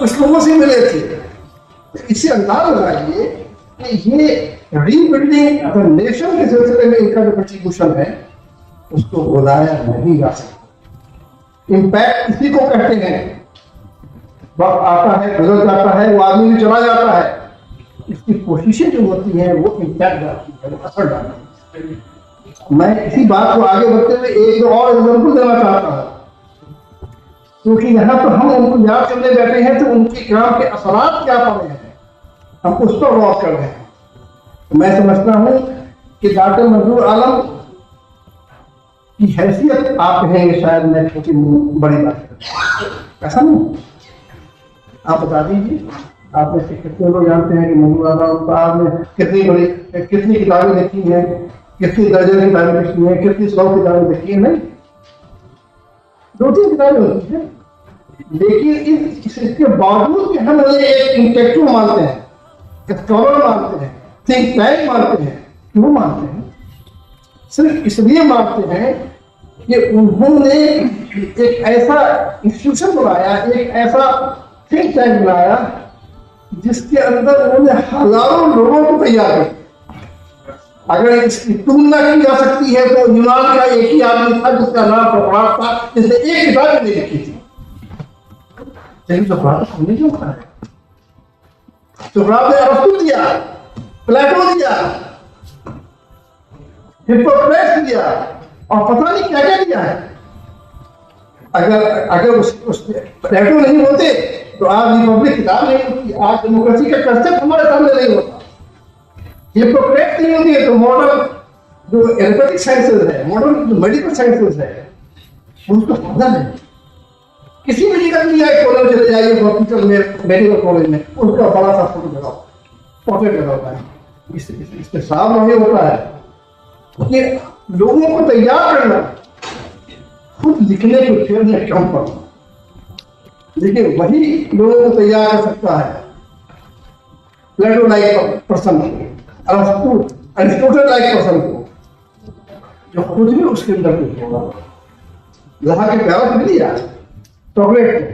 कुछ लोगों से मिले थे। इससे अंदाज लगाइए कि ये रीबिल्डिंग द नेशन के सिलसिले में इनका जो कंट्रीब्यूशन है उसको बुलाया नहीं जा सकता। इम्पैक्ट इसी को कहते हैं। वक्त आता है, गुजर जाता है, वो आदमी भी चला जाता है, इसकी कोशिशें जो होती हैं वो इम्पैक्ट डालती है, वो असर डालती है। मैं इसी बात को आगे बढ़ते हुए एक और एग्जाम्पल देना चाहता हूँ, क्योंकि यहाँ तो हम उनको याद करने बैठे हैं तो उनके काम के असरात क्या पड़े हैं हम उस पर गौर कर रहे हैं। तो मैं समझता हूँ कि डॉक्टर मंजूर आलम की हैसियत आप हैं, ये शायद मैं छोटी बड़ी बात है, ऐसा नहीं। आप बता दीजिए, आप में से कितने लोग जानते हैं कि मंजूर आलम साहब ने कितनी किताबें लिखी हैं, कितनी दर्जन किताबें लिखी हैं, कितनी 100 किताबें लिखी हैं? नहीं, 2-3 किताबें होती हैं। लेकिन इसके बावजूद भी हम उन्हें एक इंटेलेक्चुअल मानते हैं, स्कॉलर मानते हैं, थिंक टैंक मानते हैं। क्यों मानते हैं? सिर्फ इसलिए मानते हैं कि उन्होंने एक ऐसा इंस्टीट्यूशन बनाया, एक ऐसा थिंक टैंक बनाया जिसके अंदर उन्होंने हजारों लोगों को तैयार किया। अगर इसकी तुलना की जा सकती है तो यूनान का एक ही आदमी था जिसका नाम सोक्रात था, जिसने एक किताब नहीं लिखी थी। लेकिन सोक्रात हमने क्यों कहा है? सोक्रात ने अरस्तु दिया, प्लेटो दिया, हिप्पोक्रेट्स दिया और पता नहीं क्या क्या दिया है। अगर उस प्लेटो नहीं होते तो आज रिपब्लिक किताब नहीं होती, आज डेमोक्रेसी का कंसेप्ट हमारे सामने नहीं होता। हिप्पोक्रेट्स नहीं होती है तो मॉडर्न जो एलोपैथिक साइंसेज है, मॉडर्न जो मेडिकल साइंसेज है, उनका फायदा नहीं। किसी मेडिकल में जाए, कॉलेज चले जाइए, हॉस्पिटल में, मेडिकल कॉलेज में, उसका बड़ा सा फोटो लगाओ, पोर्ट्रेट लगा होता है। इससे साफ नहीं होता है कि लोगों को तैयार करना, खुद लिखने को फिर कम पड़ना, लेकिन वही लोगों को तैयार कर सकता है। Plato like person, Aristotle like person को, जो खुद भी उसके अंदर कुछ होगा। लहा के प्यारा मिल लिया चॉकलेट